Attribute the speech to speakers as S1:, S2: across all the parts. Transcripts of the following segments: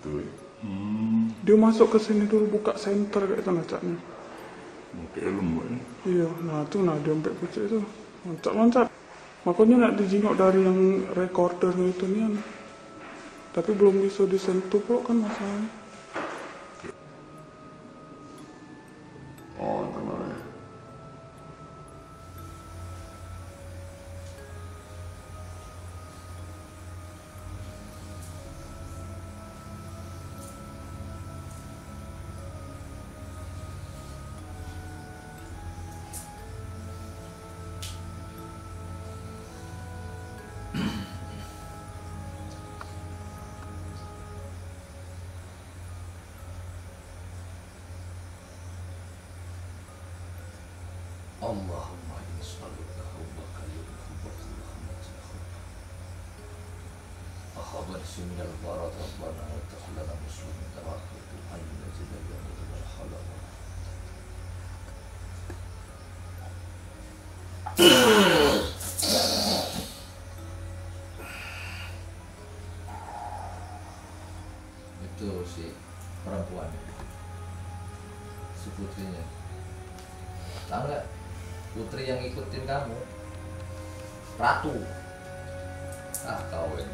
S1: Betul.
S2: Dia masuk ke sini dulu buka center kayak itu ngacaknya.
S1: Mungkin lembut ni.
S2: Iya, nah itu nah dia sampai pucuk itu loncat-loncat. Makanya nak dijingok dari yang recorder itu nih kan. Tapi belum bisa disentuh pula kan masalahnya.
S1: Oh, tenang.
S3: Allahumma inni as'aluka hubbaka yuhibbaka akhbar sinal barat rabbana wa takhlana muslimin tawakkaltu alayka jalla wal halal itu si perempuan si putrinya tahu nggak putri yang ikutin kamu ratu kawin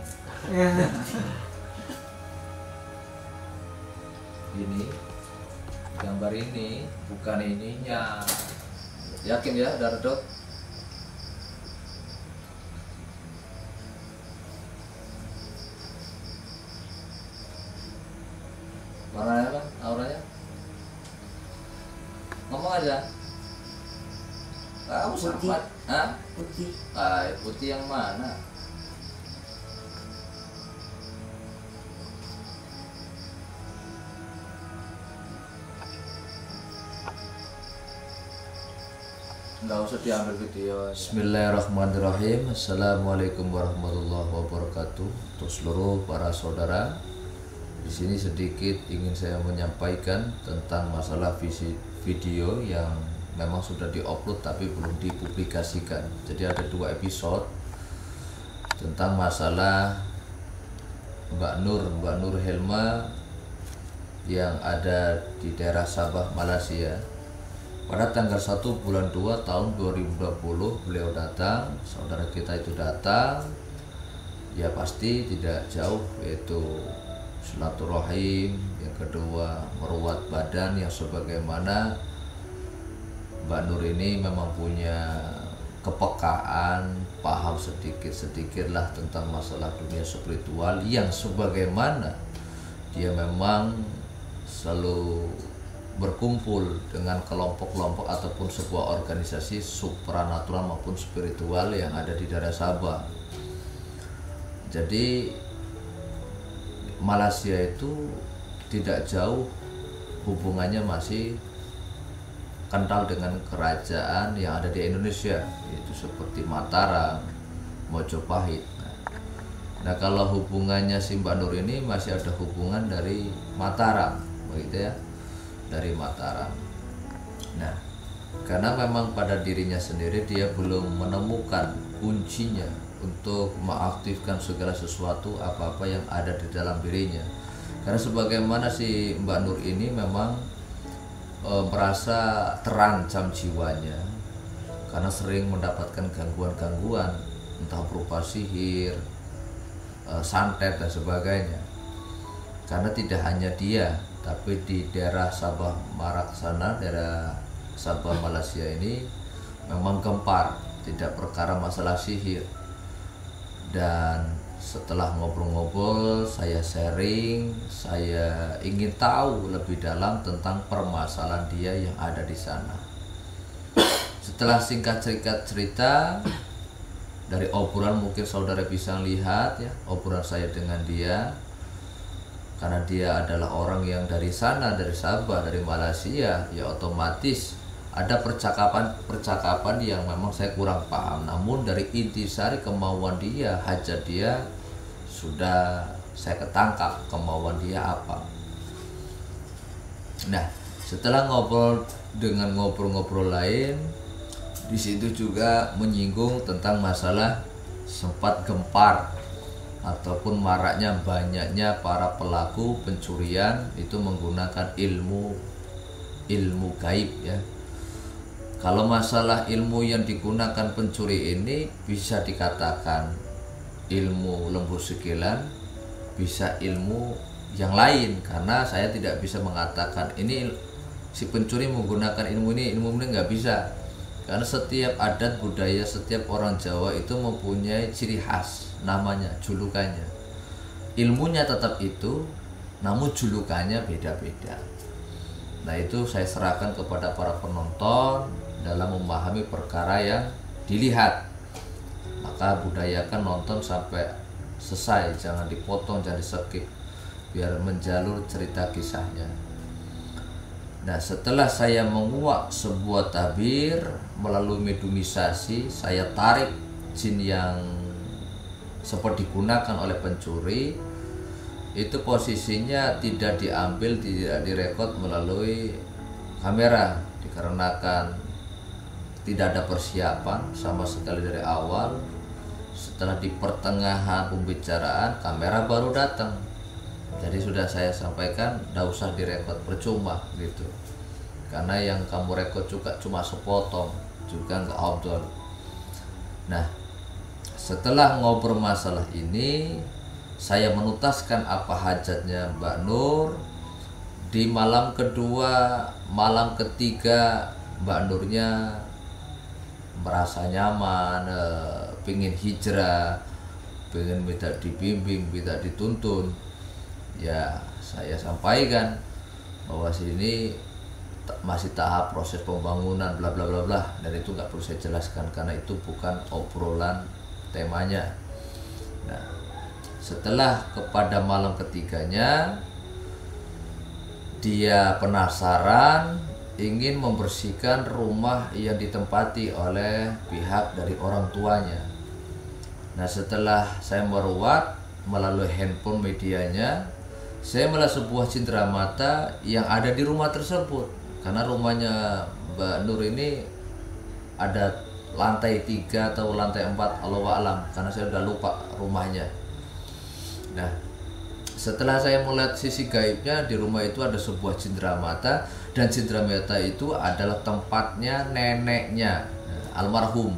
S3: ini gambar ini bukan ininya yakin ya Dardot warnanya apa auranya ngomong aja kamu sama putih putih yang mana nggak usah diambil video. Bismillahirrahmanirrahim. Assalamualaikum warahmatullahi wabarakatuh. Untuk seluruh para saudara, di sini sedikit ingin saya menyampaikan tentang masalah video yang memang sudah diupload tapi belum dipublikasikan. Jadi ada 2 episode tentang masalah Mbak Nur Helma yang ada di daerah Sabah, Malaysia. Pada tanggal 1 bulan 2 tahun 2020 beliau datang, saudara kita itu datang, ya pasti tidak jauh yaitu silaturahim, yang kedua merawat badan yang sebagaimana Mbak Nur ini memang punya kepekaan, paham sedikit-sedikit lah tentang masalah dunia spiritual yang sebagaimana dia memang selalu berkumpul dengan kelompok-kelompok ataupun sebuah organisasi supranatural maupun spiritual yang ada di daerah Sabah. Jadi Malaysia itu tidak jauh hubungannya masih kental dengan kerajaan yang ada di Indonesia, yaitu seperti Mataram, Mojopahit. Nah kalau hubungannya si Mbak Nur ini masih ada hubungan dari Mataram, begitu ya, dari Mataram. Nah karena memang pada dirinya sendiri dia belum menemukan kuncinya untuk mengaktifkan segala sesuatu apa-apa yang ada di dalam dirinya. Karena sebagaimana si Mbak Nur ini memang merasa terancam jiwanya karena sering mendapatkan gangguan-gangguan entah berupa sihir, santet dan sebagainya. Karena tidak hanya dia, tapi di daerah Sabah Marak sana, daerah Sabah Malaysia ini memang gempar, tidak perkara masalah sihir. Dan setelah ngobrol-ngobrol, saya sharing, saya ingin tahu lebih dalam tentang permasalahan dia yang ada di sana. Setelah singkat cerita dari obrolan, mungkin saudara bisa lihat ya obrolan saya dengan dia, karena dia adalah orang yang dari sana, dari Sabah, dari Malaysia, ya otomatis ada percakapan yang memang saya kurang paham. Namun dari intisari kemauan dia, hajat dia sudah saya ketangkap kemauan dia apa. Nah, setelah ngobrol lain, di situ juga menyinggung tentang masalah sempat gempar ataupun maraknya banyaknya para pelaku pencurian itu menggunakan ilmu gaib ya. Kalau masalah ilmu yang digunakan pencuri ini bisa dikatakan ilmu lembur sikilan, bisa ilmu yang lain, karena saya tidak bisa mengatakan ini si pencuri menggunakan ilmu ini nggak bisa, karena setiap adat budaya setiap orang Jawa itu mempunyai ciri khas, namanya julukannya. Ilmunya tetap itu, namun julukannya beda-beda. Nah itu saya serahkan kepada para penonton dalam memahami perkara yang dilihat. Maka budayakan nonton sampai selesai, jangan dipotong, jangan di-skip, biar menjalur cerita kisahnya. Nah setelah saya menguak sebuah tabir melalui mediumisasi, saya tarik jin yang seperti digunakan oleh pencuri, itu posisinya tidak diambil, tidak direkod melalui kamera, dikarenakan tidak ada persiapan sama sekali dari awal. Setelah di pertengahan pembicaraan kamera baru datang, jadi sudah saya sampaikan tidak usah direkod, percuma gitu, karena yang kamu rekod juga cuma sepotong, juga nggak outdoor. Nah setelah ngobrol masalah ini, saya menutaskan apa hajatnya Mbak Nur. Di malam kedua, malam ketiga, Mbak Nurnya merasa nyaman, pengen hijrah, pengen minta dibimbing, minta dituntun. Ya saya sampaikan bahwa sini masih tahap proses pembangunan bla bla bla bla, dan itu nggak perlu saya jelaskan karena itu bukan obrolan temanya. Nah setelah kepada malam ketiganya, dia penasaran ingin membersihkan rumah yang ditempati oleh pihak dari orang tuanya. Nah setelah saya meruat melalui handphone medianya, saya melihat sebuah cindera mata yang ada di rumah tersebut. Karena rumahnya Mbak Nur ini ada lantai 3 atau lantai 4, Allahu a'lam, karena saya udah lupa rumahnya. Nah setelah saya melihat sisi gaibnya, di rumah itu ada sebuah cindera mata, dan cindera mata itu adalah tempatnya neneknya almarhum.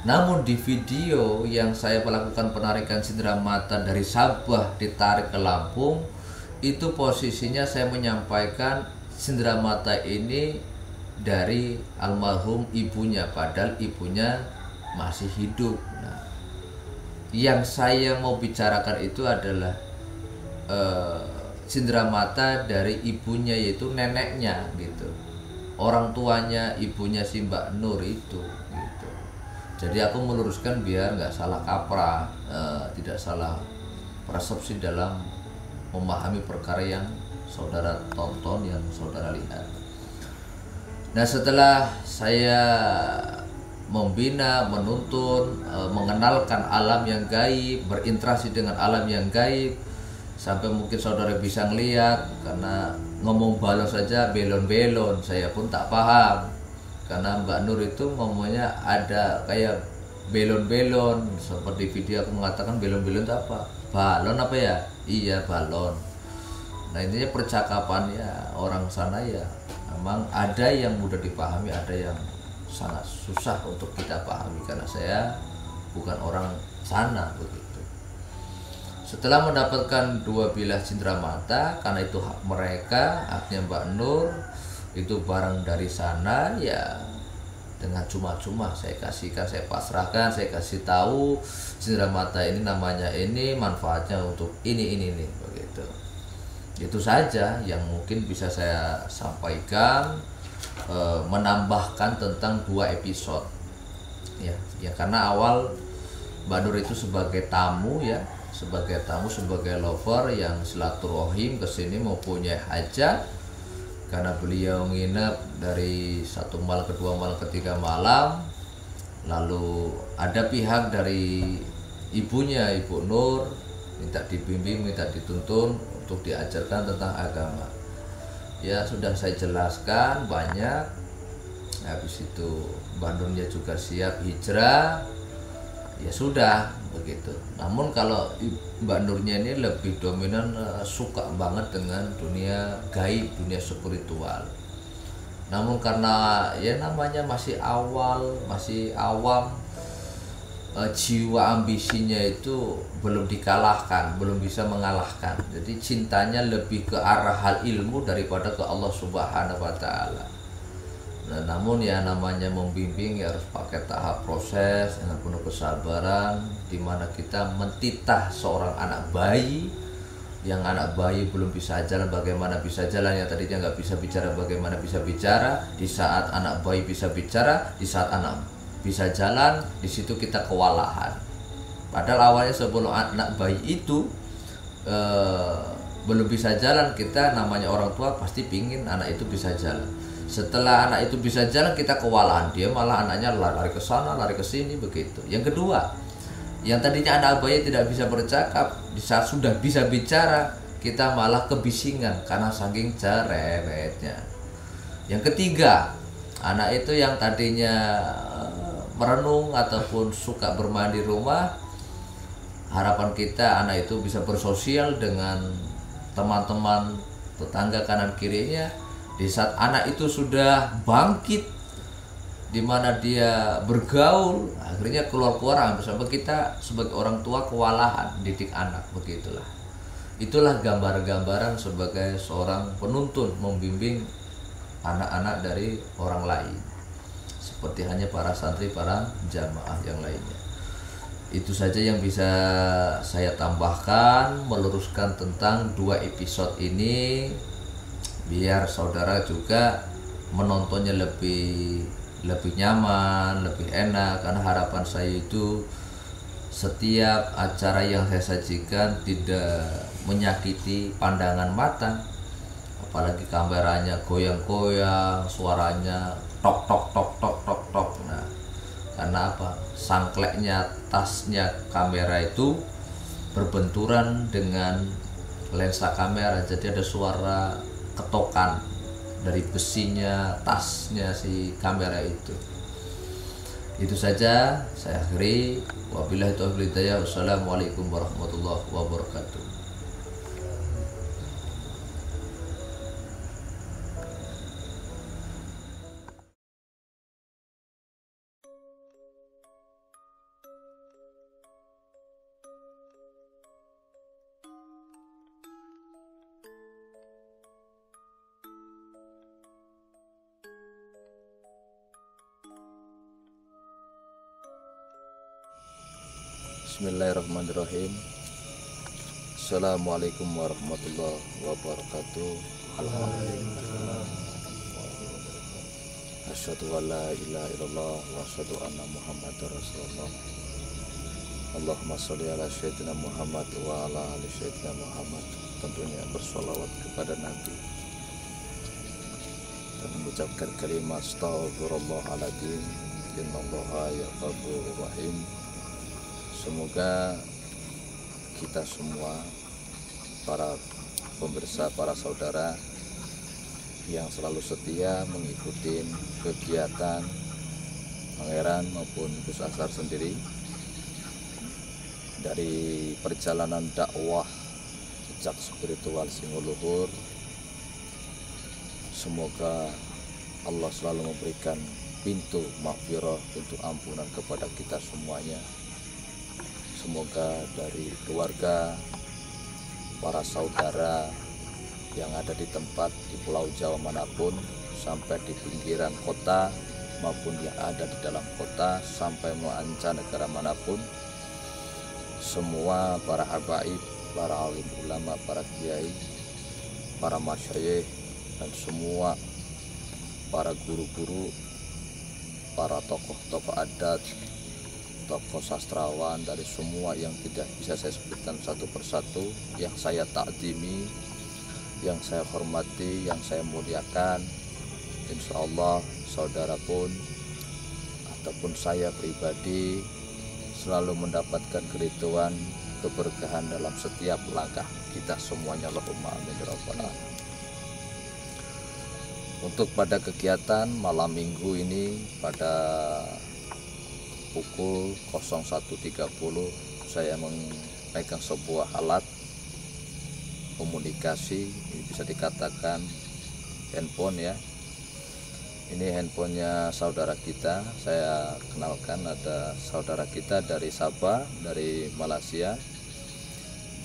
S3: Namun di video yang saya melakukan penarikan cindera mata dari Sabah ditarik ke Lampung, itu posisinya saya menyampaikan cindera mata ini dari almarhum ibunya, padahal ibunya masih hidup. Nah, yang saya mau bicarakan itu adalah cindera mata dari ibunya, yaitu neneknya gitu, orang tuanya ibunya si Mbak Nur itu gitu. Jadi aku meluruskan biar nggak salah kaprah, tidak salah persepsi dalam memahami perkara yang saudara tonton, yang saudara lihat. Nah setelah saya membina, menuntun, mengenalkan alam yang gaib, berinteraksi dengan alam yang gaib, sampai mungkin saudara bisa ngeliat, karena ngomong balon saja belon-belon, saya pun tak paham. Karena Mbak Nur itu ngomongnya ada kayak belon-belon, seperti video aku mengatakan belon-belon itu apa? Balon apa ya? Iya balon. Nah intinya percakapannya orang sana ya memang ada yang mudah dipahami, ada yang sangat susah untuk kita pahami, karena saya bukan orang sana begitu. Setelah mendapatkan 2 bilah cindera mata, karena itu hak mereka, haknya Mbak Nur, itu barang dari sana, ya dengan cuma-cuma saya kasihkan, saya pasrahkan, saya kasih tahu cindera mata ini namanya ini, manfaatnya untuk ini begitu. Itu saja yang mungkin bisa saya sampaikan, menambahkan tentang 2 episode ya karena awal Mbak Nur itu sebagai tamu ya, sebagai lover yang silaturahim kesini mempunyai hajat, karena beliau nginep dari 1 malam, 2 malam, 3 malam. Lalu ada pihak dari ibunya, Ibu Nur, minta dibimbing, minta dituntun untuk diajarkan tentang agama. Ya sudah saya jelaskan banyak. Habis itu Mbak Nurnya juga siap hijrah. Ya sudah, begitu. Namun kalau Mbak Nurnya ini lebih dominan suka banget dengan dunia gaib, dunia spiritual. Namun karena ya namanya masih awal, masih awam, jiwa ambisinya itu belum dikalahkan, belum bisa mengalahkan. Jadi cintanya lebih ke arah hal ilmu daripada ke Allah Subhanahu wa Ta'ala. Nah, namun ya namanya membimbing ya harus pakai tahap proses dengan penuh kesabaran, di mana kita mentitah seorang anak bayi, yang anak bayi belum bisa jalan bagaimana bisa jalan, yang tadinya nggak bisa bicara bagaimana bisa bicara. Di saat anak bayi bisa bicara, di saat anak bisa jalan, di situ kita kewalahan. Padahal awalnya sebelum anak bayi itu belum bisa jalan, kita namanya orang tua pasti pingin anak itu bisa jalan. Setelah anak itu bisa jalan, kita kewalahan, dia malah anaknya lari ke sana, lari ke sini begitu. Yang kedua, yang tadinya anak bayi tidak bisa bercakap, di saat sudah bisa bicara, kita malah kebisingan karena saking cereretnya. Yang ketiga, anak itu yang tadinya merenung ataupun suka bermain di rumah, harapan kita anak itu bisa bersosial dengan teman-teman, tetangga kanan kirinya. Di saat anak itu sudah bangkit, di mana dia bergaul, akhirnya keluar bersama kita sebagai orang tua kewalahan didik anak, begitulah. Itulah gambar-gambaran sebagai seorang penuntun membimbing anak-anak dari orang lain, seperti hanya para santri, para jamaah yang lainnya. Itu saja yang bisa saya tambahkan, meluruskan tentang 2 episode ini, biar saudara juga menontonnya lebih nyaman, lebih enak. Karena harapan saya itu setiap acara yang saya sajikan tidak menyakiti pandangan mata, apalagi kameranya goyang-goyang, suaranya tok tok tok tok tok tok. Nah, karena apa? Sangkleknya, tasnya kamera itu berbenturan dengan lensa kamera, jadi ada suara ketokan dari besinya, tasnya si kamera itu. Itu saja saya akhiri. Wabillahi taufiq hidayah. Wassalamualaikum warahmatullahi wabarakatuh. Bismillahirrahmanirrahim. Assalamualaikum warahmatullahi wabarakatuh. Asyhadu an la ilaha illallah wa asyhadu anna Muhammadar Rasulullah. Allahumma sholli ala sayyidina Muhammad wa ala ali sayyidina Muhammad. Tentunya bersolawat kepada Nabi dan mengucapkan kalimat astaghfirullahaladzim, innallaha ghafurur rahim. Semoga kita semua, para pemirsa, para saudara yang selalu setia mengikuti kegiatan Pangeran maupun Gus Azhar sendiri dari perjalanan dakwah jejak spiritual Singoluhur, semoga Allah selalu memberikan pintu maghfirah, pintu ampunan kepada kita semuanya. Semoga dari keluarga, para saudara yang ada di tempat di Pulau Jawa manapun, sampai di pinggiran kota maupun yang ada di dalam kota, sampai mancanegara manapun, semua para habaib, para alim ulama, para kiai, para masyayikh, dan semua para guru-guru, para tokoh-tokoh adat, tokoh sastrawan, dari semua yang tidak bisa saya sebutkan satu persatu, yang saya takdimi, yang saya hormati, yang saya muliakan. Insya Allah saudara pun ataupun saya pribadi selalu mendapatkan keridhaan, keberkahan dalam setiap langkah kita semuanya. Allahumma amin ya rabbal alamin. Untuk pada kegiatan malam minggu ini pada pukul 01.30 saya memegang sebuah alat komunikasi, bisa dikatakan handphone ya. Ini handphonenya saudara kita. Saya kenalkan, ada saudara kita dari Sabah, dari Malaysia,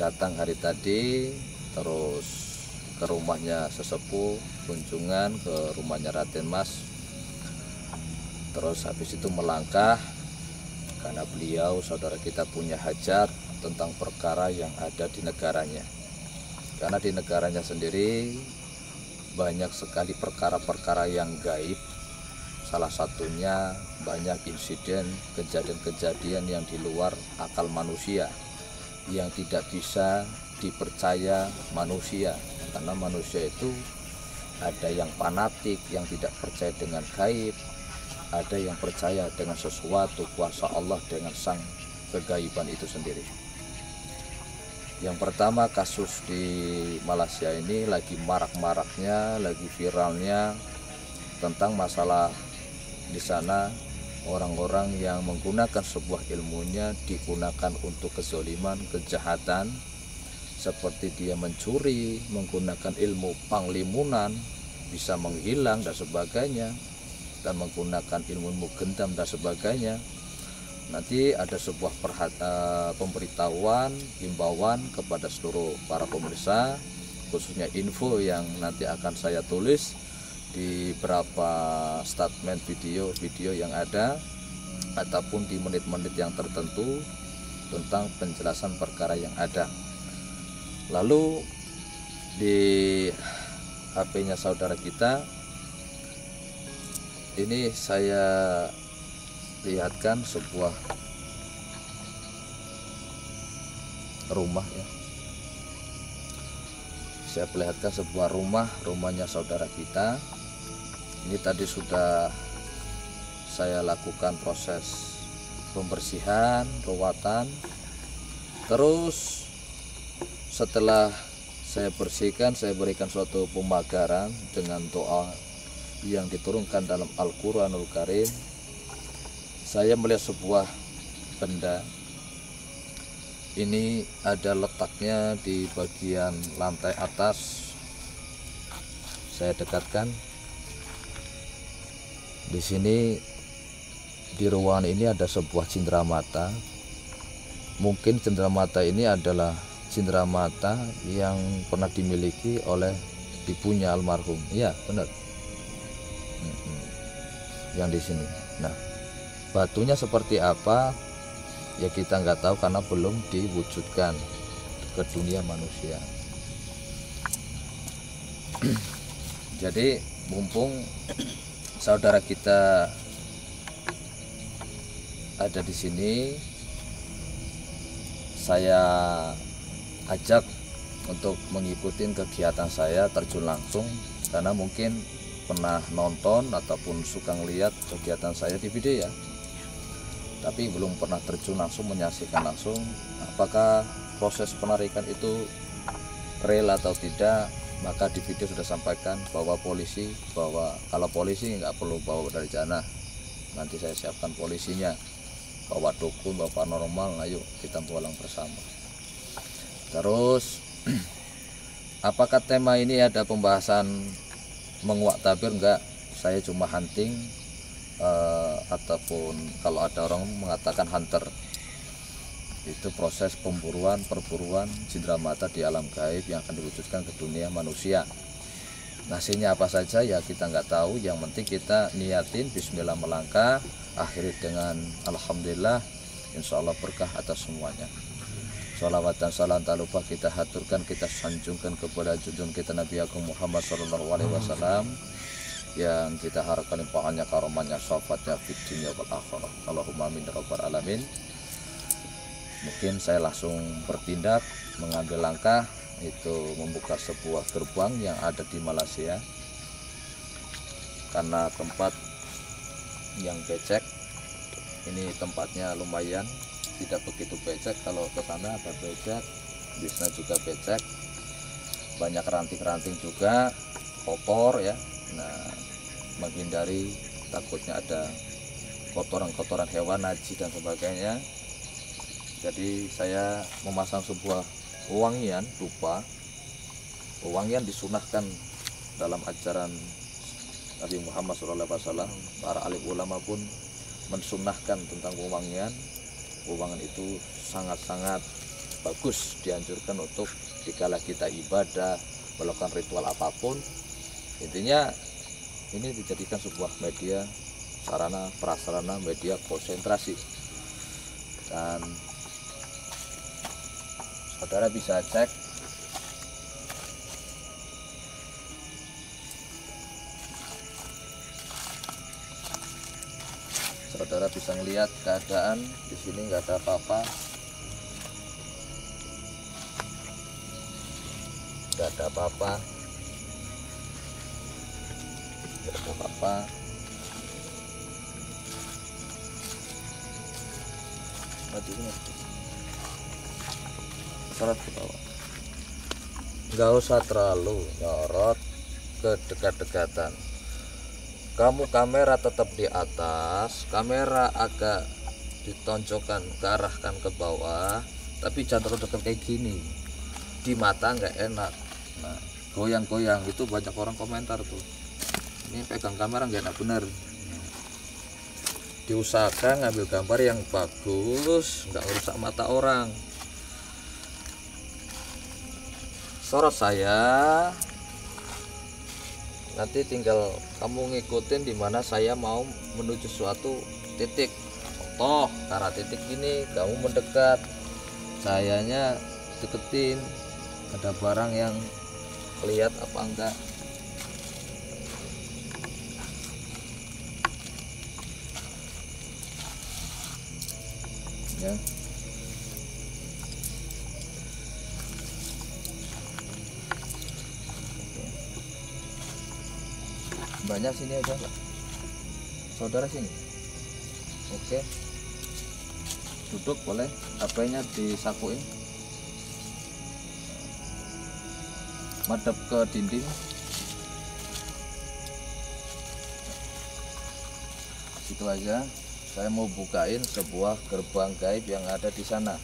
S3: datang hari tadi, terus ke rumahnya sesepuh, kunjungan ke rumahnya Raden Mas. Terus habis itu melangkah, karena beliau saudara kita punya hajat tentang perkara yang ada di negaranya. Karena di negaranya sendiri banyak sekali perkara-perkara yang gaib. Salah satunya banyak insiden, kejadian-kejadian yang di luar akal manusia, yang tidak bisa dipercaya manusia. Karena manusia itu ada yang fanatik, yang tidak percaya dengan gaib, ada yang percaya dengan sesuatu kuasa Allah, dengan sang kegaiban itu sendiri. Yang pertama, kasus di Malaysia ini lagi marak-maraknya, lagi viralnya tentang masalah di sana orang-orang yang menggunakan sebuah ilmunya digunakan untuk kezaliman, kejahatan, seperti dia mencuri, menggunakan ilmu panglimunan, bisa menghilang dan sebagainya, dan menggunakan ilmu gendam dan sebagainya. Nanti ada sebuah pemberitahuan, himbauan kepada seluruh para pemirsa, khususnya info yang nanti akan saya tulis di beberapa statement video yang ada, ataupun di menit-menit yang tertentu tentang penjelasan perkara yang ada. Lalu di HP-nya saudara kita ini saya lihatkan sebuah rumah ya. Saya perlihatkan sebuah rumahnya saudara kita. Ini tadi sudah saya lakukan proses pembersihan, perawatan. Terus setelah saya bersihkan, saya berikan suatu pemagaran dengan doa yang diturunkan dalam Al-Quranul Karim. Saya melihat sebuah benda. Ini ada letaknya di bagian lantai atas. Saya dekatkan. Di sini, di ruangan ini ada sebuah cenderamata. Mungkin cenderamata ini adalah cenderamata yang pernah dimiliki oleh ibunya almarhum. Iya, benar. Yang di sini. Nah, batunya seperti apa ya kita nggak tahu karena belum diwujudkan ke dunia manusia. Jadi mumpung saudara kita ada di sini, saya ajak untuk mengikuti kegiatan saya terjun langsung, karena mungkin pernah nonton ataupun suka ngeliat kegiatan saya di video ya, tapi belum pernah terjun langsung, menyaksikan langsung apakah proses penarikan itu real atau tidak. Maka di video sudah sampaikan bahwa kalau polisi nggak perlu bawa dari sana, nanti saya siapkan polisinya, bawa dukun, bawa paranormal, ayo kita pulang bersama. Terus apakah tema ini ada pembahasan menguak tabir? Enggak, saya cuma hunting, ataupun kalau ada orang mengatakan hunter, itu proses perburuan cendramata di alam gaib yang akan diwujudkan ke dunia manusia. Hasilnya apa saja ya kita nggak tahu, yang penting kita niatin bismillah melangkah, akhiri dengan alhamdulillah, insya Allah berkah atas semuanya. Sholawat dan salam tak lupa kita haturkan, kita sanjungkan kepada junjungan kita Nabi Agung Muhammad SAW, yang kita harapkan limpahannya, karomahnya, syafaatnya fid dunya wal akhirah. Allahumma amin ya rabbal alamin. Mungkin saya langsung bertindak, mengambil langkah, itu membuka sebuah gerbang yang ada di Malaysia, karena tempat yang becek. Ini tempatnya lumayan tidak begitu becek. Kalau ke sana ada becek, di sana juga becek, banyak ranting-ranting juga, kotor ya. Nah, menghindari takutnya ada kotoran-kotoran hewan, najis dan sebagainya. Jadi saya memasang sebuah wewangian dupa. Wewangian disunahkan dalam ajaran Nabi Muhammad SAW. Para alim ulama pun mensunahkan tentang wewangian. Wewangian itu sangat-sangat bagus, dianjurkan untuk dikala kita ibadah, melakukan ritual apapun. Intinya ini dijadikan sebuah media sarana prasarana media konsentrasi, dan saudara bisa cek saudara bisa melihat keadaan di sini nggak ada apa-apa, nggak ada apa-apa, nggak ada apa-apa. Sorot ke bawah, nggak usah terlalu nyorot ke dekat-dekatan. Kamu kamera tetap di atas, kamera agak ditonjokkan ke arahkan ke bawah, tapi jangan terlalu dekat kayak gini, di mata nggak enak. Nah, goyang-goyang itu banyak orang komentar tuh, ini pegang kamera nggak enak bener. Diusahakan ngambil gambar yang bagus, nggak merusak mata orang. Sorot saya, nanti tinggal kamu ngikutin di mana saya mau menuju suatu titik. Contoh, ke arah titik ini kamu mendekat, sayanya deketin, ada barang yang lihat apa enggak. Ya. Banyak sini aja Pak. Saudara sini. Oke. Duduk boleh, HP-nya disakuin. Madep ke dinding. Situ aja. Saya mau bukain sebuah gerbang gaib yang ada di sana.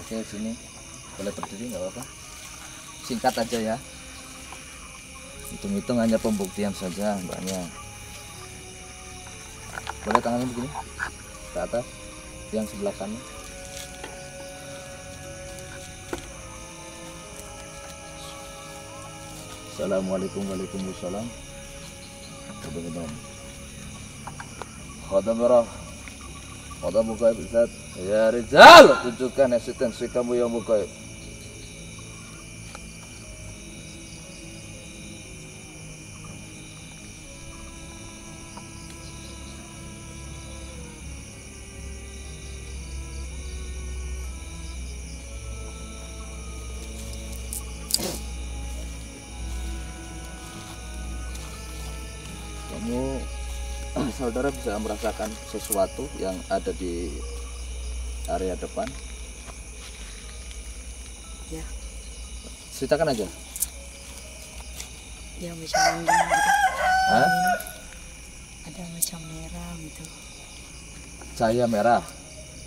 S3: Oke, sini boleh berdiri nggak apa-apa. Singkat aja ya. Hitung-hitung hanya pembuktian saja mbaknya. Boleh tangannya begini ke atas, yang sebelah kanan. Assalamualaikum warahmatullahi wabarakatuh. Khadam merah. Khadam muka Ustaz. Ya Rizal, tunjukkan eksistensi kamu yang muka. Kamu saudara bisa merasakan sesuatu yang ada di area depan?
S4: Ya.
S3: Ceritakan aja.
S4: Ya macam angin gitu.
S3: Hah?
S4: Ada macam merah gitu.
S3: Cahaya merah.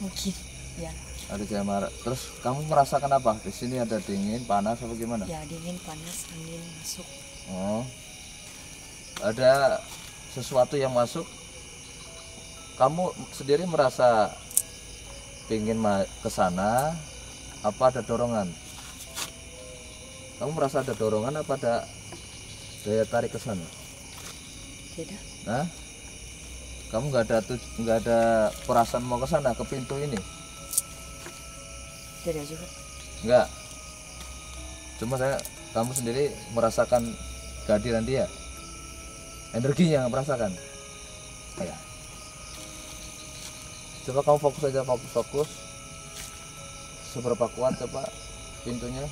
S4: Mungkin ya.
S3: Ada cahaya merah. Terus kamu merasakan apa? Di sini ada dingin, panas, apa gimana?
S4: Ya dingin, panas, angin masuk.
S3: Oh. Ada sesuatu yang masuk. Kamu sendiri merasa ingin ke sana, apa ada dorongan? Kamu merasa ada dorongan apa ada daya tarik ke sana?
S4: Tidak.
S3: Nah, kamu nggak ada perasaan mau ke sana, ke pintu ini?
S4: Tidak juga.
S3: Enggak. Cuma kamu sendiri merasakan kehadiran dia, energinya merasakan. Ya. Coba kamu fokus aja, fokus. Seberapa kuat coba pintunya?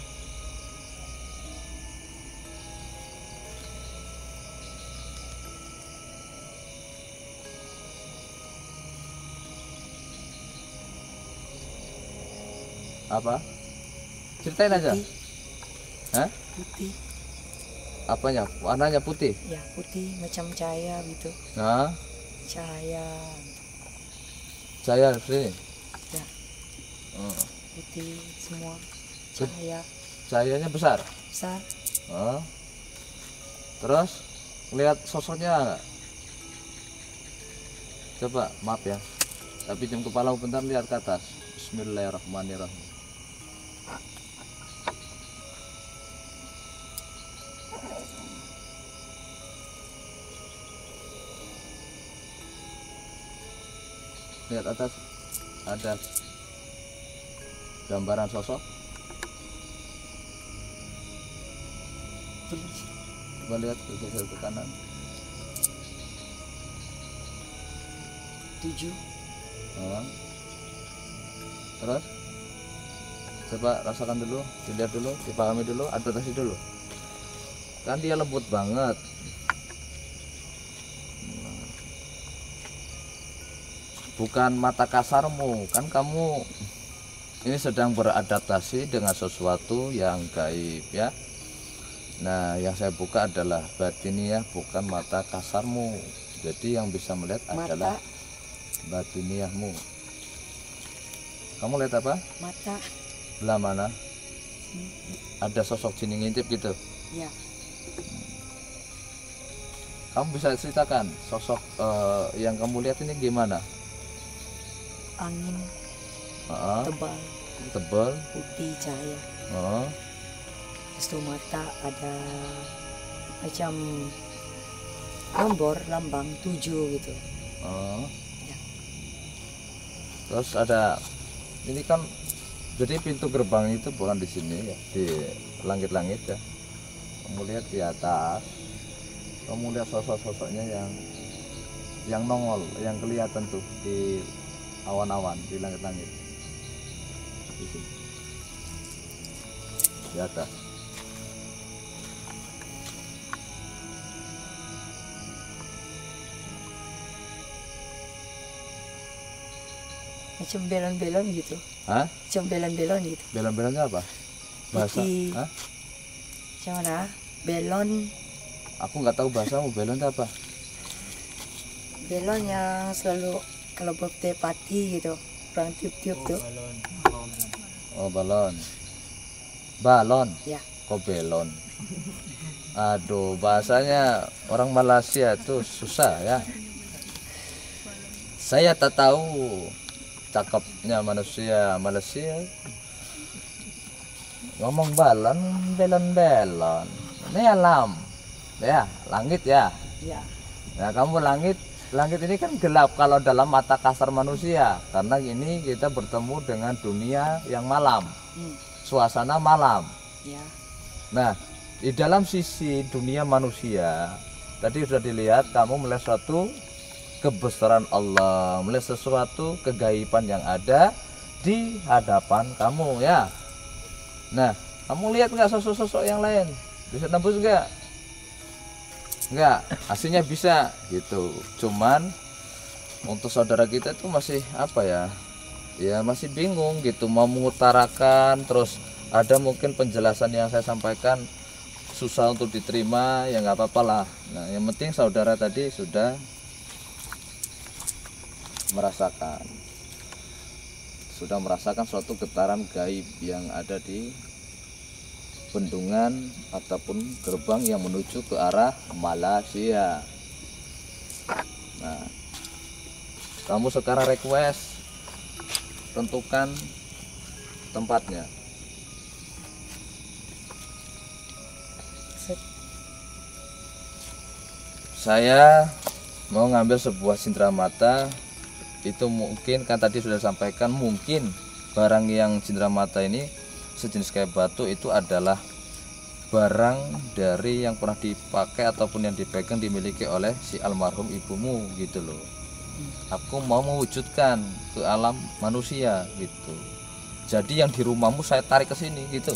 S3: Apa? Ceritain aja.
S4: Putih.
S3: Hah?
S4: Putih.
S3: Apanya? Warnanya putih?
S4: Ya putih macam cahaya gitu.
S3: Nah,
S4: Cahaya.
S3: cahaya sini.
S4: Ya
S3: Oh.
S4: putih semua. Cahaya
S3: Cahayanya besar.
S4: besar.
S3: Oh. Terus lihat sosoknya nggak? Coba, maaf ya. Tapi jam kepala bentar, lihat ke atas. Bismillahirrahmanirrahim. Lihat atas, ada gambaran sosok. Coba lihat ke kanan.
S4: 7.
S3: Oh. Terus coba rasakan dulu, dilihat dulu, dipahami dulu, adaptasi dulu. Kan dia lembut banget. Bukan mata kasarmu, kan kamu ini sedang beradaptasi dengan sesuatu yang gaib ya. Nah, yang saya buka adalah batiniah, bukan mata kasarmu. Jadi yang bisa melihat adalah batiniahmu. Kamu lihat apa?
S4: Mata.
S3: Belah mana? Ada sosok jin ngintip gitu.
S4: Ya.
S3: Kamu bisa ceritakan sosok yang kamu lihat ini gimana?
S4: Angin tebal.
S3: Tebal.
S4: Putih cahaya. Terus tuh mata ada macam nomor lambang 7 gitu. Ya.
S3: Terus ada ini kan, jadi pintu gerbang itu bukan di sini ya, di langit-langit ya. Kamu lihat di atas, kamu lihat sosok-sosoknya yang nongol, yang kelihatan tuh di awan-awan, di langit-langit. Di sini. Di atas.
S4: Macam belon-belon gitu.
S3: Hah?
S4: Macam belon-belon gitu.
S3: Belon-belonnya apa? Bahasa?
S4: Putih.
S3: Hah?
S4: Macam mana? Belon.
S3: Aku nggak tahu bahasamu. Belon itu apa?
S4: Belon yang selalu kalau birthday party gitu. Orang tiup-tiup tuh.
S3: Oh, balon. Balon.
S4: Ya.
S3: Kok belon? Aduh, bahasanya orang Malaysia tuh susah ya. Saya tak tahu cakepnya manusia Malaysia. Ngomong balon, belon-belon. Ini alam. Ya, langit ya.
S4: Ya.
S3: Nah, kamu langit ini kan gelap kalau dalam mata kasar manusia, karena ini kita bertemu dengan dunia yang malam, suasana malam.
S4: Ya.
S3: Nah, di dalam sisi dunia manusia, tadi sudah dilihat kamu melihat suatu kebesaran Allah, melihat sesuatu kegaiban yang ada di hadapan kamu ya. Nah, kamu lihat nggak sosok-sosok yang lain? Bisa nembus nggak? Enggak, aslinya bisa gitu. Cuman untuk saudara kita itu masih apa ya? Ya masih bingung gitu mau mengutarakan, terus ada mungkin penjelasan yang saya sampaikan susah untuk diterima, ya nggak apa-apa lah. Nah, yang penting saudara tadi sudah merasakan suatu getaran gaib yang ada di bendungan ataupun gerbang yang menuju ke arah Malaysia. Nah, kamu sekarang request, tentukan tempatnya. Saya mau ngambil sebuah cenderamata. Itu mungkin kan tadi sudah sampaikan, mungkin barang yang cenderamata ini sejenis kayak batu itu adalah barang dari yang pernah dipakai ataupun yang dipegang dimiliki oleh si almarhum ibumu gitu loh. Aku mau mewujudkan ke alam manusia gitu. Jadi yang di rumahmu saya tarik ke sini gitu.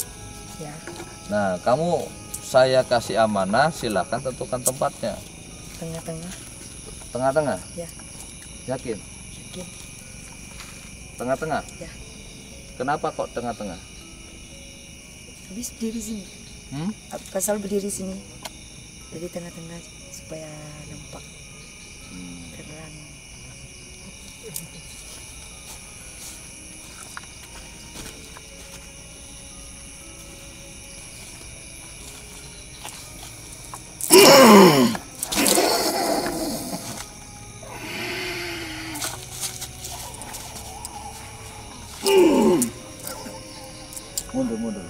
S4: Ya.
S3: Nah, kamu saya kasih amanah, silakan tentukan tempatnya.
S4: Tengah-tengah.
S3: Tengah-tengah?
S4: Ya.
S3: Yakin?
S4: Yakin.
S3: Tengah-tengah?
S4: Ya.
S3: Kenapa kok tengah-tengah?
S4: Habis berdiri sini. Pasal berdiri sini. Jadi tengah-tengah supaya nampak terang.
S3: Mundur.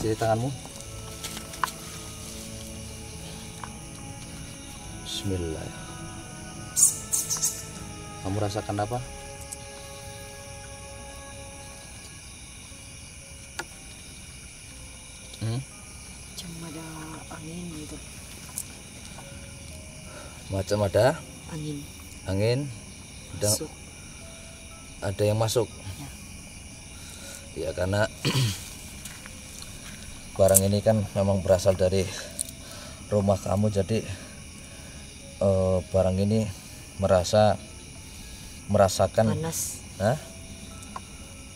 S3: Sini tanganmu. Bismillah. Kamu rasakan apa?
S4: Macam ada angin gitu.
S3: Macam ada angin
S4: Masuk.
S3: ada yang masuk ya karena barang ini kan memang berasal dari rumah kamu, jadi barang ini merasakan
S4: Panas.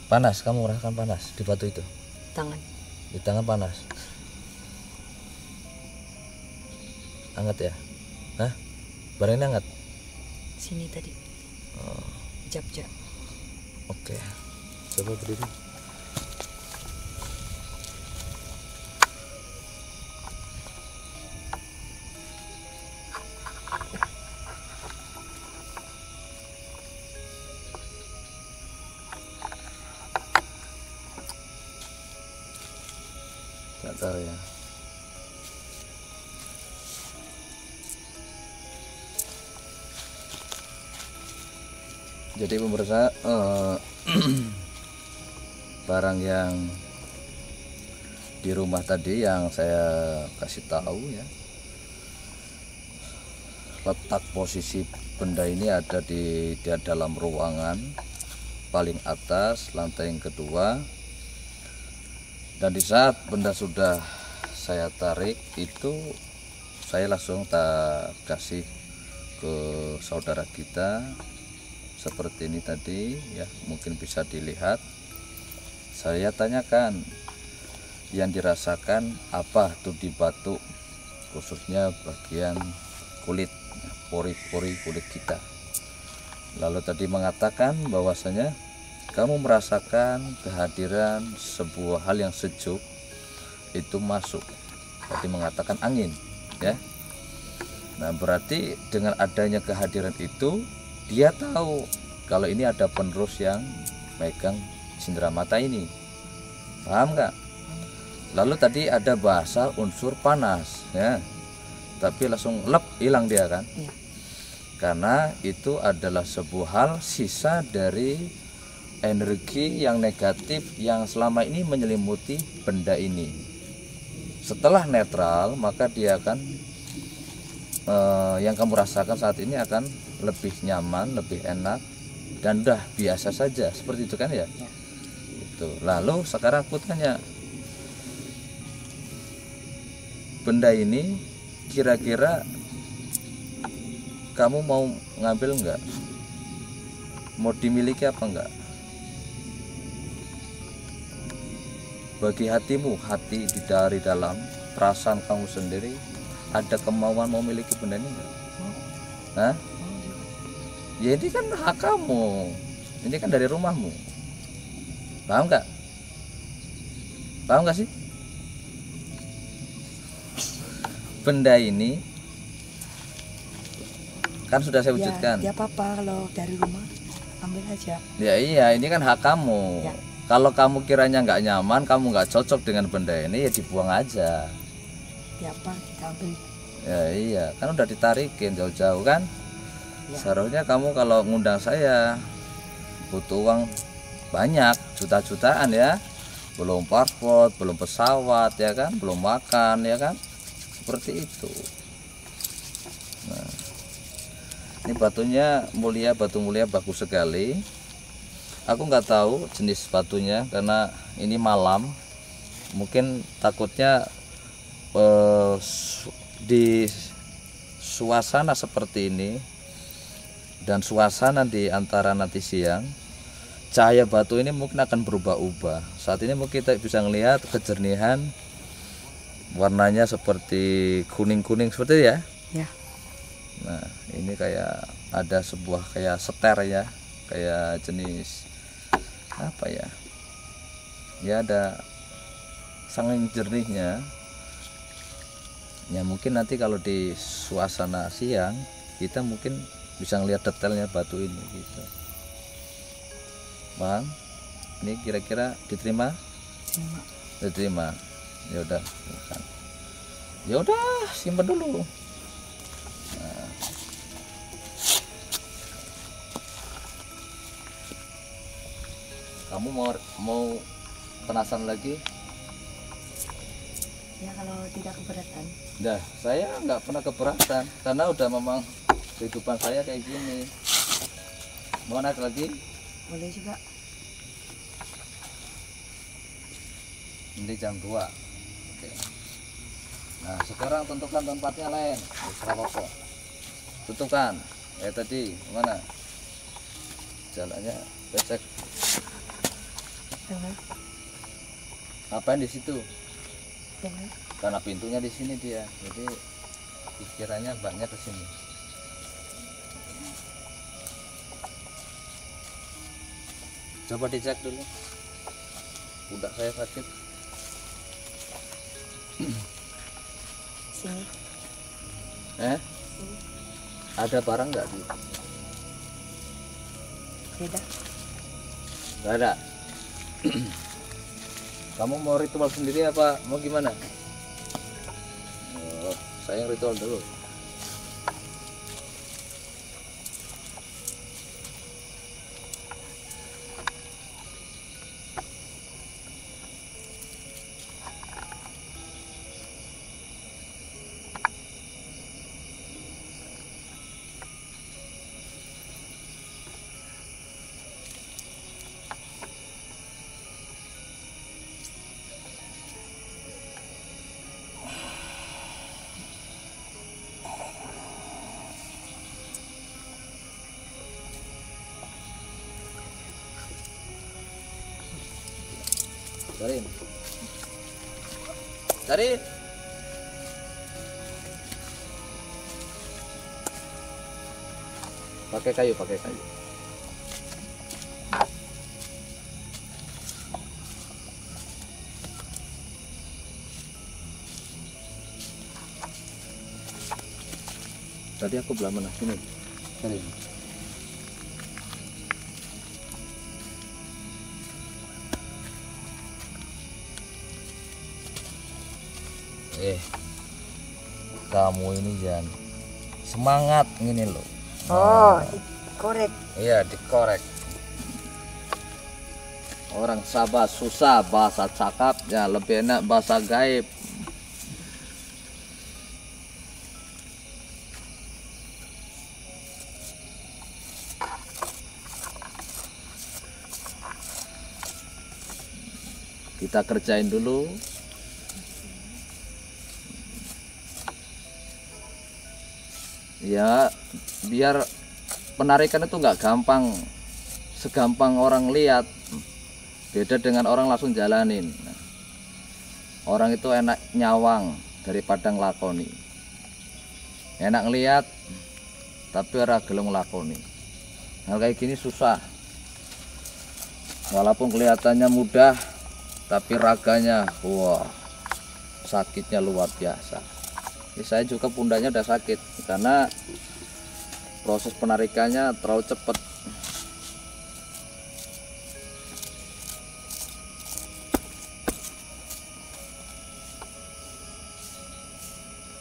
S3: Panas. Kamu merasakan panas di batu itu? Di tangan panas. Hangat ya? Barang ini hangat?
S4: Sini tadi. Jap-jap.
S3: Oke. Coba berdiri. Datar ya. Jadi pemirsa, barang yang di rumah tadi yang saya kasih tahu ya, letak posisi benda ini ada di dalam ruangan paling atas lantai yang kedua, Dan di saat benda sudah saya tarik itu, saya langsung tak kasih ke saudara kita seperti ini tadi ya, mungkin bisa dilihat. Saya tanyakan yang dirasakan apa tuh di batu, khususnya bagian kulit, pori-pori kulit kita. Lalu tadi mengatakan bahwasanya kamu merasakan kehadiran sebuah hal yang sejuk itu masuk. Tadi mengatakan angin ya. Nah, berarti dengan adanya kehadiran itu dia tahu kalau ini ada penerus yang megang cindera mata ini. Paham nggak? Lalu tadi ada bahasa unsur panas ya. Tapi langsung lep hilang dia kan?
S4: Iya.
S3: Karena itu adalah sebuah hal sisa dari energi yang negatif yang selama ini menyelimuti benda ini. Setelah netral, maka dia akan yang kamu rasakan saat ini akan lebih nyaman, lebih enak, dan udah biasa saja seperti itu kan ya? Itu. Lalu sekarang aku tanya, benda ini kira-kira kamu mau ngambil enggak? Mau dimiliki apa enggak? Bagi hatimu, hati dari dalam perasaan kamu sendiri, ada kemauan mau memiliki benda ini enggak? Hah? Ya ini kan hak kamu, ini kan dari rumahmu. Paham nggak? Paham nggak sih? Benda ini kan sudah saya wujudkan.
S4: Ya apa-apa kalau dari rumah ambil aja.
S3: Ya iya, ini kan hak kamu.
S4: Ya.
S3: Kalau kamu kiranya nggak nyaman, kamu nggak cocok dengan benda ini, ya dibuang aja.
S4: Ya apa kita ambil.
S3: Ya iya, kan udah ditarikin jauh-jauh kan.
S4: Ya.
S3: Seharusnya kamu kalau ngundang saya butuh uang banyak, juta-jutaan ya. Belum paspor, belum pesawat ya kan, belum makan ya kan. Seperti itu. Nah, ini batunya mulia, batu mulia, bagus sekali. Aku nggak tahu jenis batunya karena ini malam. Mungkin takutnya di suasana seperti ini dan suasana di antara nanti siang, cahaya batu ini mungkin akan berubah-ubah. Saat ini mungkin kita bisa melihat kejernihan, warnanya seperti kuning-kuning seperti itu ya.
S4: Ya.
S3: Nah, ini kayak ada sebuah kayak seter ya, kayak jenis apa ya? Ya ada sangat jernihnya. Ya mungkin nanti kalau di suasana siang kita mungkin bisa ngelihat detailnya batu ini gitu. Bang, ini kira-kira diterima?
S4: Terima.
S3: Diterima. Ya udah. Ya udah, simpan dulu. Nah. Kamu mau penasaran lagi?
S4: Ya kalau tidak keberatan.
S3: Dah, saya nggak pernah keberatan karena udah memang kehidupan saya kayak gini. Mau naik lagi?
S4: Boleh juga.
S3: Nanti jam 2. Oke. Nah, sekarang tentukan tempatnya lain. Serapoko. Tentukan. Ya tadi mana? Jalannya becek.
S4: Tengah.
S3: Ngapain di situ?
S4: Tengah.
S3: Karena pintunya di sini dia. Jadi pikirannya banyak ke sini. Coba dicek dulu. Udah saya sakit.
S4: Sini.
S3: Ada barang nggak di?
S4: Beda.
S3: Nggak ada. Kamu mau ritual sendiri apa mau gimana? Oh, saya yang ritual dulu. Cariin. Cariin. Pakai kayu, pakai kayu. Tadi aku belah mana? Sini. Sini. Kamu ini jangan semangat gini loh.
S4: Oh, dikorek.
S3: Iya, dikorek. Orang Sabah susah bahasa cakapnya, lebih enak bahasa gaib. Kita kerjain dulu. Ya, biar penarikan itu nggak gampang, segampang orang lihat. Beda dengan orang langsung jalanin. Orang itu enak nyawang daripada ngelakoni. Enak ngeliat, tapi ora gelem ngelakoni. Hal kayak gini susah. Walaupun kelihatannya mudah, tapi raganya, wah, sakitnya luar biasa. Saya juga pundaknya udah sakit karena proses penarikannya terlalu cepat.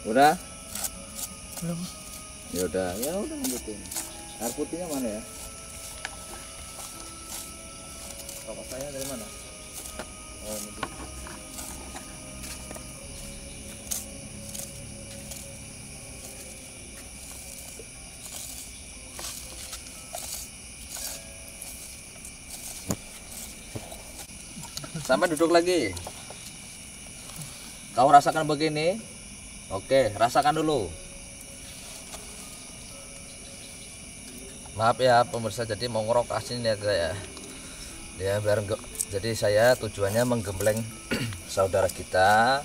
S3: Udah?
S4: Belum.
S3: Ya udah lanjutin. Air putihnya mana ya? Bapak saya dari mana? Oh, ini. Sampai duduk lagi. Kau rasakan begini. Oke, rasakan dulu. Maaf ya pemirsa, jadi mau ngerok asin ya saya. Ya biar enggak. Jadi saya tujuannya menggembleng saudara kita.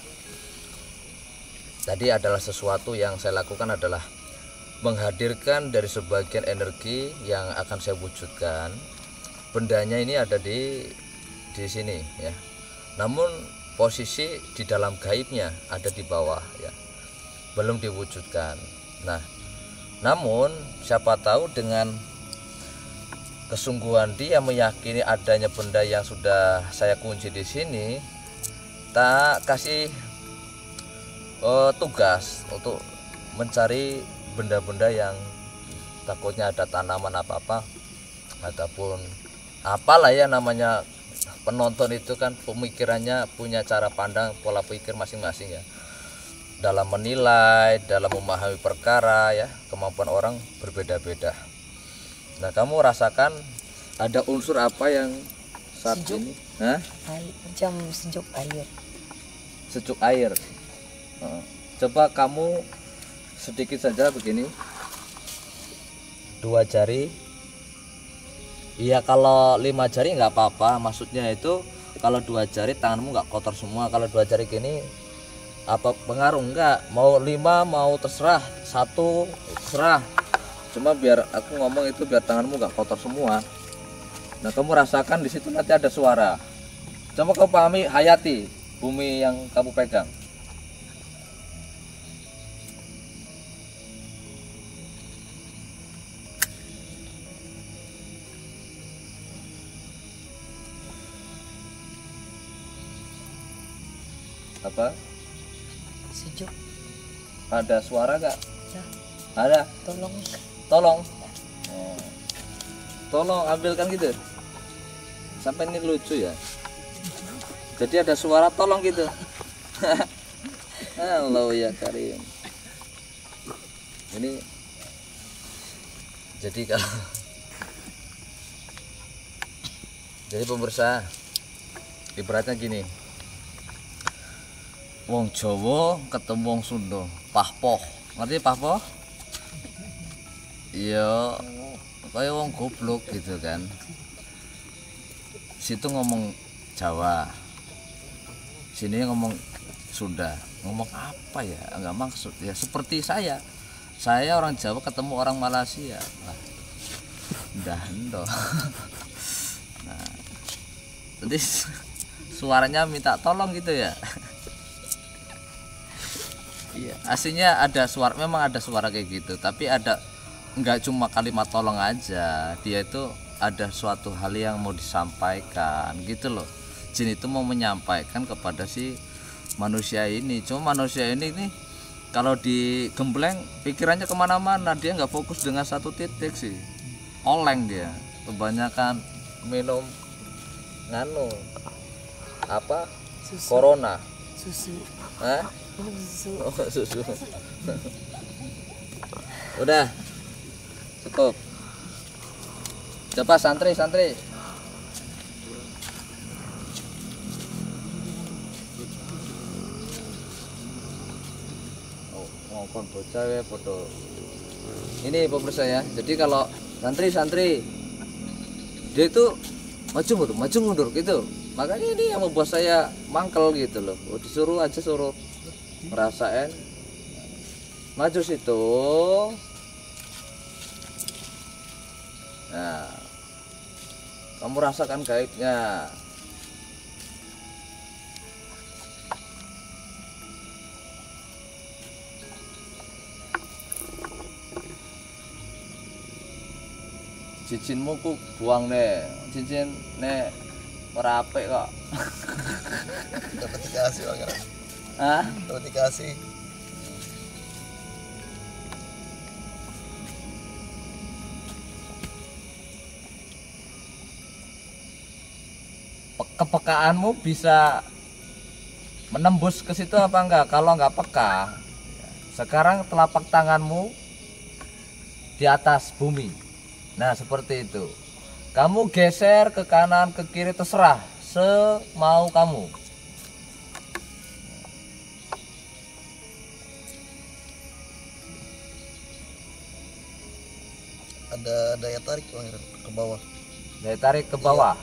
S3: Tadi adalah sesuatu yang saya lakukan adalah menghadirkan dari sebagian energi yang akan saya wujudkan. Bendanya ini ada di sini ya. Namun posisi di dalam gaibnya ada di bawah ya. Belum diwujudkan. Nah, namun siapa tahu dengan kesungguhan dia meyakini adanya benda yang sudah saya kunci di sini, tak kasih tugas untuk mencari benda-benda yang takutnya ada tanaman apa-apa ataupun apalah ya namanya. Penonton itu kan pemikirannya punya cara pandang, pola pikir masing-masing ya. Dalam menilai, dalam memahami perkara ya, kemampuan orang berbeda-beda. Nah, kamu rasakan ada unsur apa yang saat
S4: Sejuk.
S3: ini? Hah?
S4: Macam sejuk air.
S3: Sejuk air. Coba kamu sedikit saja begini. 2 jari. Iya, kalau 5 jari nggak apa-apa. Maksudnya itu kalau 2 jari tanganmu nggak kotor semua. Kalau 2 jari gini apa pengaruh? Enggak. Mau 5 mau terserah, 1 terserah. Cuma biar aku ngomong itu biar tanganmu nggak kotor semua. Nah, kamu rasakan di situ nanti ada suara. Coba kamu pahami, hayati bumi yang kamu pegang. Apa?
S4: Sejuk.
S3: Ada suara gak?
S4: Ya,
S3: Ada.
S4: tolong.
S3: Tolong. Oh. Tolong ambilkan gitu. Sampai ini lucu ya. Jadi ada suara tolong gitu. Halo ya Karim. Ini jadi kalau jadi pemirsa, ibaratnya gini. Wong Jawa ketemu wong Sunda, pahpoh. Ngerti pahpoh? Iya, kayak wong goblok gitu kan. Situ ngomong Jawa, sini ngomong Sunda, ngomong apa ya, nggak maksud ya, seperti saya orang Jawa ketemu orang Malaysia, wah, dah endo. Nah, nanti suaranya minta tolong gitu ya. Iya, aslinya ada suara, memang ada suara kayak gitu, tapi ada, nggak cuma kalimat tolong aja, dia itu ada suatu hal yang mau disampaikan gitu loh. Jin itu mau menyampaikan kepada si manusia ini, cuma manusia ini nih kalau digembleng pikirannya kemana-mana, dia nggak fokus dengan satu titik sih, oleng dia, kebanyakan minum nganu apa
S4: Susu.
S3: corona.
S4: Susu.
S3: Hah?
S4: Susu.
S3: Oh, susu. Udah cukup. Coba santri. Oh, ngomong bocah ya foto. Ini pemirsa ya. Jadi kalau santri dia itu maju mundur gitu. Makanya ini yang membuat saya mangkel gitu loh. Oh, disuruh aja suruh ngerasain maju situ. Nah, kamu rasakan gaibnya. Cincinmu ku buang deh, cincin nek merapik kok.
S5: Dapat dikasih Bang.
S3: Hah?
S5: Dapat dikasih.
S3: Kepekaanmu bisa menembus ke situ apa enggak? Kalau enggak peka, sekarang telapak tanganmu di atas bumi. Nah, seperti itu. Kamu geser ke kanan, ke kiri, terserah semau kamu.
S5: Ada daya tarik Bang ke bawah.
S3: Daya tarik ke bawah.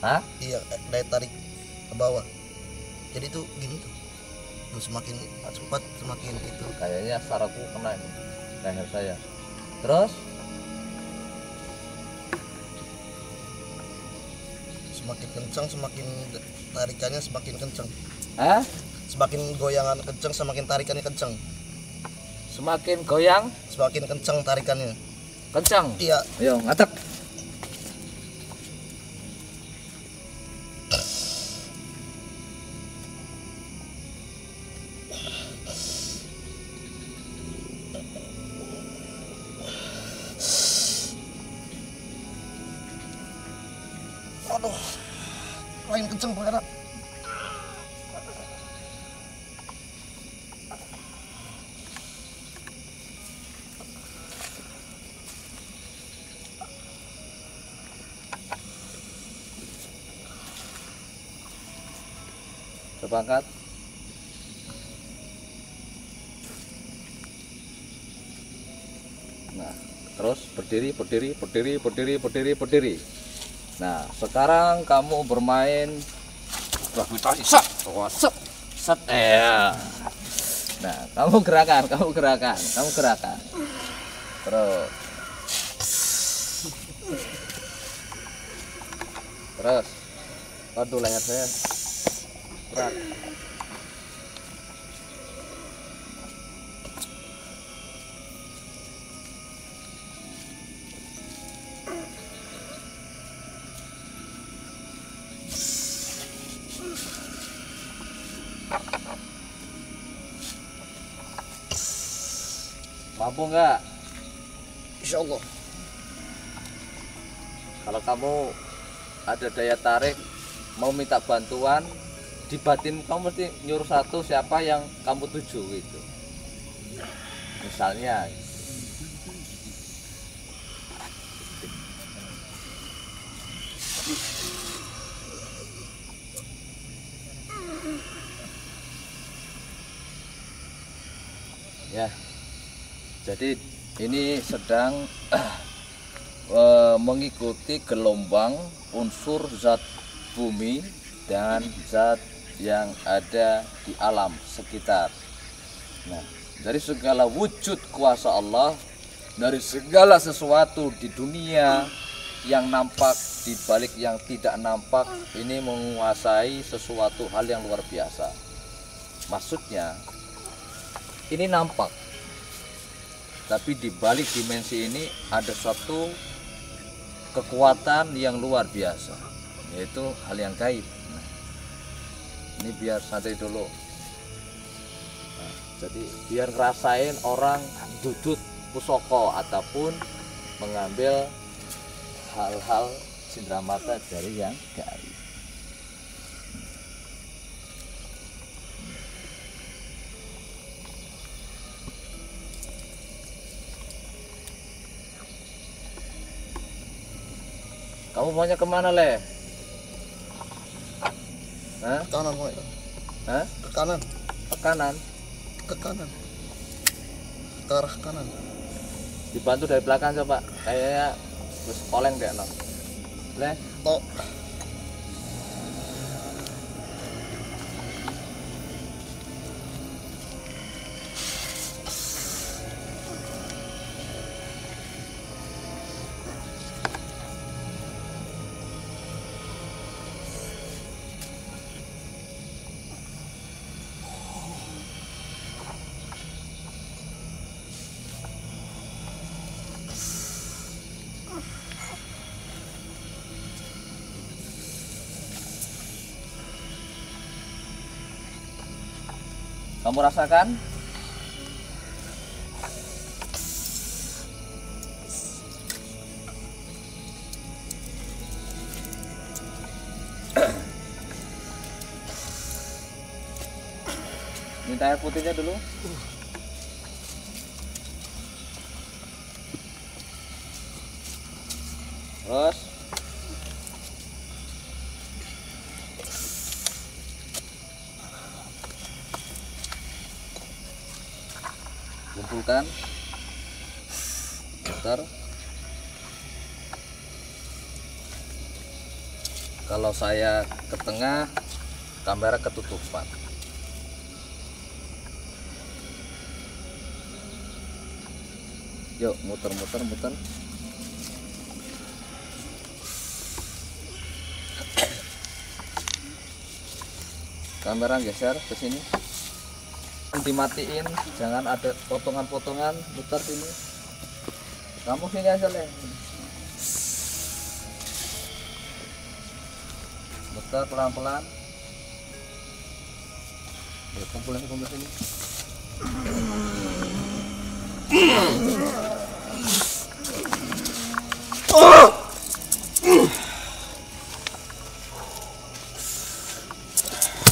S3: Hah?
S5: Iya, daya tarik ke bawah. Jadi tuh gini tuh. Tuh semakin cepat semakin itu.
S3: Kayaknya sarafku kena ini, leher saya. Terus
S5: Semakin kencang semakin tarikannya semakin kencang.
S3: Hah?
S5: Semakin goyangan kencang semakin tarikannya kencang.
S3: Semakin goyang,
S5: Semakin kencang tarikannya.
S3: kencang.
S5: Iya.
S3: Ayo, ngatek.
S5: Aduh. Lain kencang Bang.
S3: Coba angkat. Nah, terus berdiri. Nah, sekarang kamu bermain gravitasi. Set. Nah, kamu gerakan. Terus. Waduh, leher saya berat. Mampu nggak?
S5: Insya Allah.
S3: Kalau kamu ada daya tarik, mau minta bantuan, di batin kamu mesti nyuruh satu siapa yang kamu tuju gitu. Misalnya ya, jadi ini sedang mengikuti gelombang unsur zat bumi dan zat yang ada di alam sekitar. Nah, dari segala wujud kuasa Allah, dari segala sesuatu di dunia yang nampak di balik yang tidak nampak, ini menguasai sesuatu hal yang luar biasa. Maksudnya, ini nampak, tapi di balik dimensi ini ada suatu kekuatan yang luar biasa, yaitu hal yang gaib. Nah, ini biar santri dulu. Nah, jadi biar ngerasain orang dudut pusoko ataupun mengambil hal-hal cindramata dari yang gaib. Kamu maunya kemana, Le? Hah?
S5: Ke kanan, Pak.
S3: Hah?
S5: Ke kanan.
S3: Ke kanan?
S5: Ke kanan. Ke arah kanan.
S3: Dibantu dari belakang coba. Kayaknya terus oleng deh, no. Le?
S5: Tok.
S3: Kamu rasakan? Minta air putihnya dulu. Terus kumpulkan, putar. Kalau saya ke tengah, kamera ketutupan. Yuk, muter. Kamera geser ke sini. Dimatiin, jangan ada potongan-potongan, muter sini. Kamu sini aja, Le. Muter pelan-pelan. Kumpulin sini.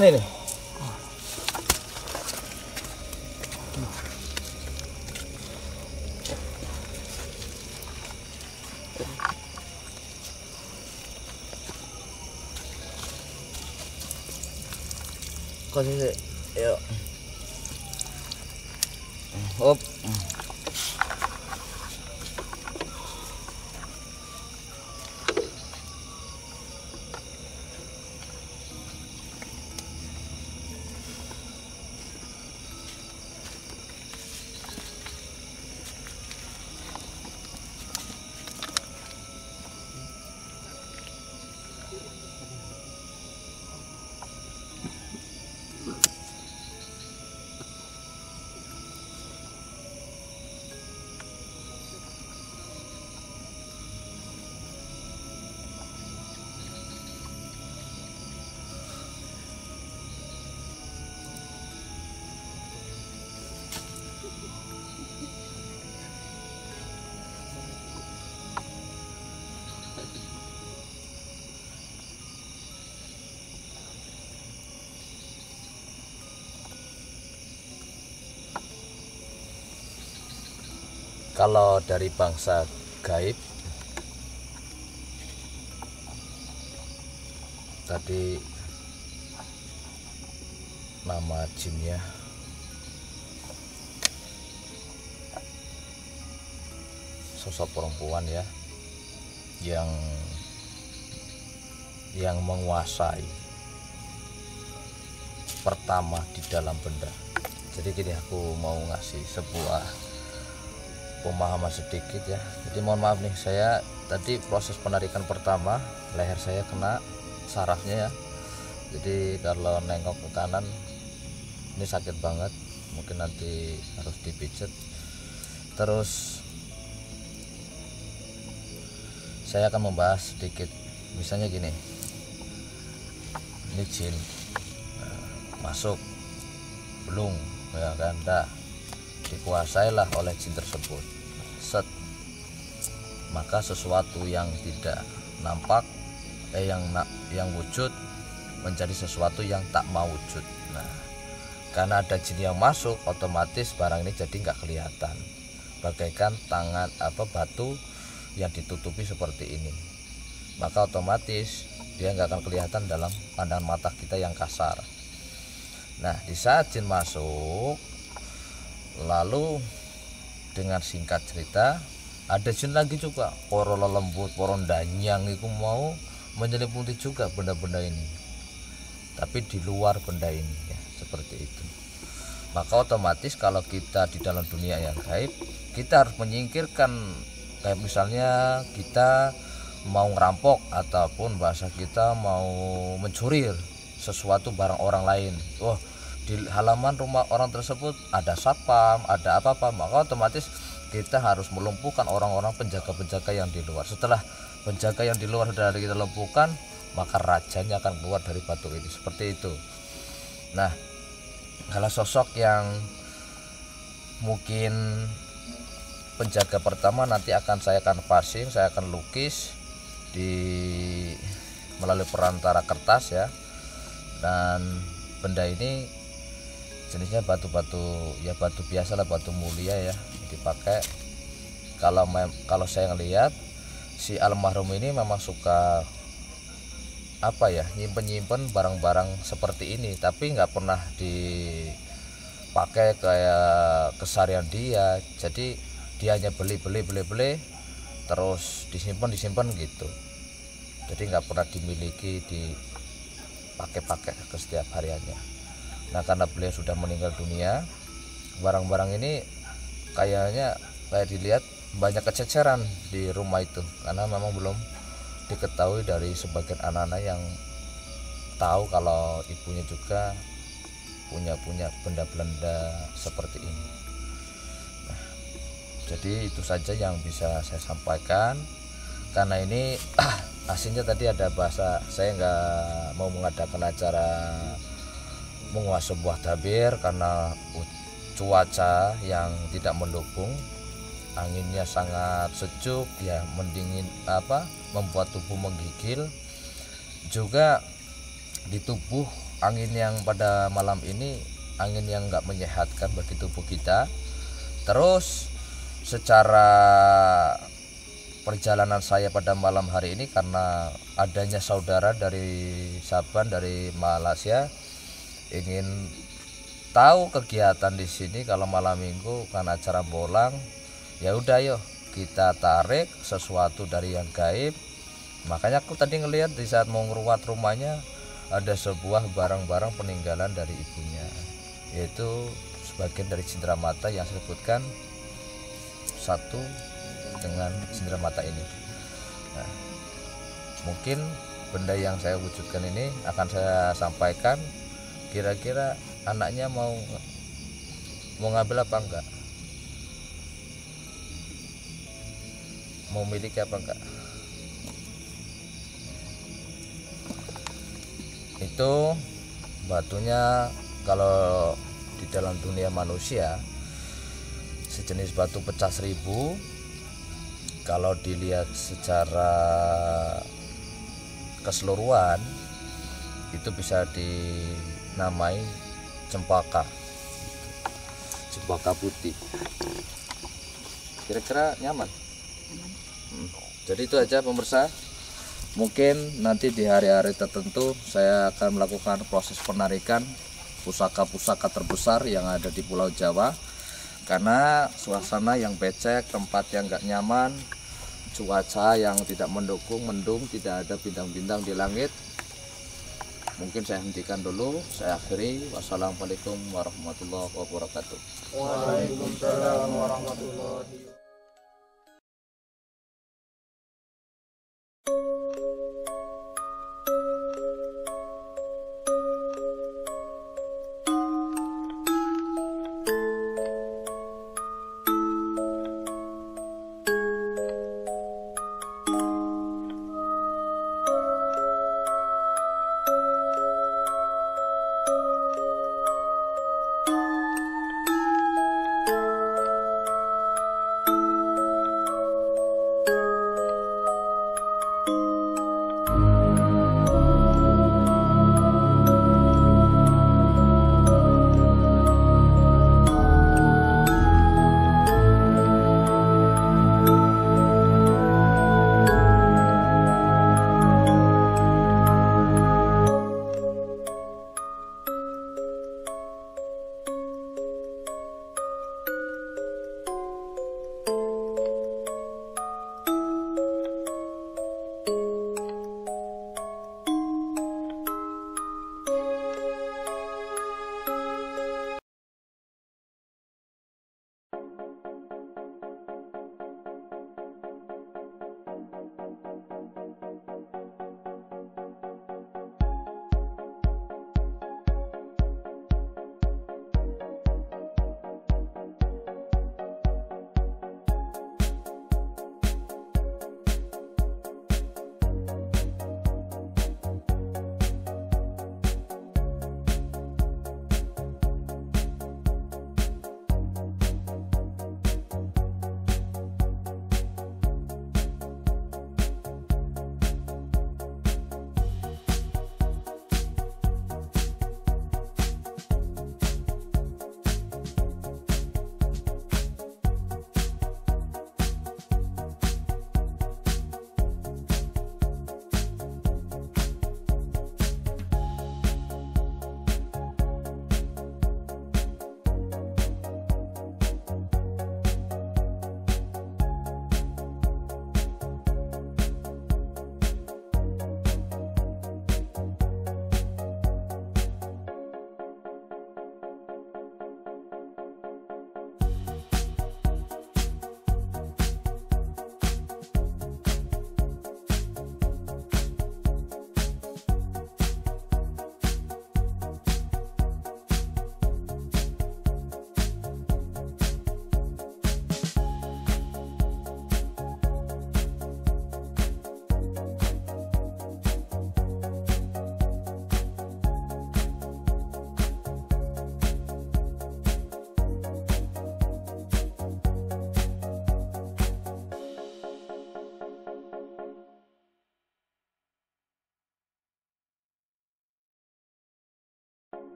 S3: Ini nih.
S5: Kasih, yuk. Hop.
S3: Kalau dari bangsa gaib tadi nama jinnya sosok perempuan ya, yang menguasai pertama di dalam benda. Jadi gini, aku mau ngasih sebuah pemahaman sedikit ya. Jadi mohon maaf nih, saya tadi proses penarikan pertama leher saya kena sarafnya ya. Jadi kalau nengok ke kanan ini sakit banget, mungkin nanti harus dipijat. Terus saya akan membahas sedikit, misalnya gini, ini jin masuk belum ya kan, dikuasailah oleh jin tersebut, set, maka sesuatu yang tidak nampak yang wujud menjadi sesuatu yang tak mau wujud. Nah, karena ada jin yang masuk, otomatis barang ini jadi nggak kelihatan, bagaikan tangan batu yang ditutupi seperti ini, maka otomatis dia nggak akan kelihatan dalam pandangan mata kita yang kasar. Nah, di saat jin masuk, lalu dengan singkat cerita, ada jin lagi juga, poro lelembut, poro danyang itu mau menyelimuti juga benda-benda ini, tapi di luar benda ini ya, seperti itu. Maka otomatis kalau kita di dalam dunia yang gaib, kita harus menyingkirkan, kayak misalnya kita mau ngerampok ataupun bahasa kita mau mencuri sesuatu barang orang lain. Di halaman rumah orang tersebut ada satpam, ada apa-apa, maka otomatis kita harus melumpuhkan orang-orang penjaga-penjaga yang di luar. Setelah penjaga yang di luar sudah kita lumpuhkan, maka rajanya akan keluar dari batu ini, seperti itu. Nah, kalau sosok yang mungkin penjaga pertama nanti saya akan passing, saya akan lukis melalui perantara kertas ya. Dan benda ini jenisnya batu-batu ya, batu biasa lah, batu mulia ya dipakai. Kalau saya ngelihat si almarhum ini memang suka nyimpen barang-barang seperti ini, tapi nggak pernah dipakai kayak keseharian dia. Jadi dia hanya beli terus disimpan gitu. Jadi nggak pernah dimiliki, dipakai ke setiap hariannya. Nah, karena beliau sudah meninggal dunia, barang-barang ini kayak dilihat banyak kececeran di rumah itu, karena memang belum diketahui dari sebagian anak-anak yang tahu kalau ibunya juga punya benda-benda seperti ini. Nah, jadi itu saja yang bisa saya sampaikan. Karena ini aslinya tadi ada bahasa, saya nggak mau mengadakan acara menguas sebuah tabir karena cuaca yang tidak mendukung, anginnya sangat sejuk ya, mendingin membuat tubuh menggigil. Juga di tubuh angin yang pada malam ini angin yang nggak menyehatkan bagi tubuh kita. Terus secara perjalanan saya pada malam hari ini, karena adanya saudara dari Saban, dari Malaysia, ingin tahu kegiatan di sini kalau malam minggu kan acara bolang, ya udah yuk kita tarik sesuatu dari yang gaib. Makanya aku tadi ngelihat di saat mau ngeruat rumahnya ada sebuah barang-barang peninggalan dari ibunya, yaitu sebagian dari cindramata yang saya sebutkan satu dengan cindramata ini. Nah, mungkin benda yang saya wujudkan ini akan saya sampaikan. Kira-kira anaknya mau ngambil apa enggak, mau miliki apa enggak. Itu batunya kalau di dalam dunia manusia sejenis batu pecah 1000. Kalau dilihat secara keseluruhan itu bisa dinamai cempaka putih. Kira-kira nyaman. Jadi itu aja pemirsa. Mungkin nanti di hari-hari tertentu saya akan melakukan proses penarikan pusaka-pusaka terbesar yang ada di Pulau Jawa, karena suasana yang becek, tempat yang gak nyaman, cuaca yang tidak mendukung, mendung, tidak ada bintang-bintang di langit. Mungkin saya hentikan dulu, saya akhiri. Wassalamualaikum warahmatullahi wabarakatuh.
S5: Waalaikumsalam warahmatullahi wabarakatuh.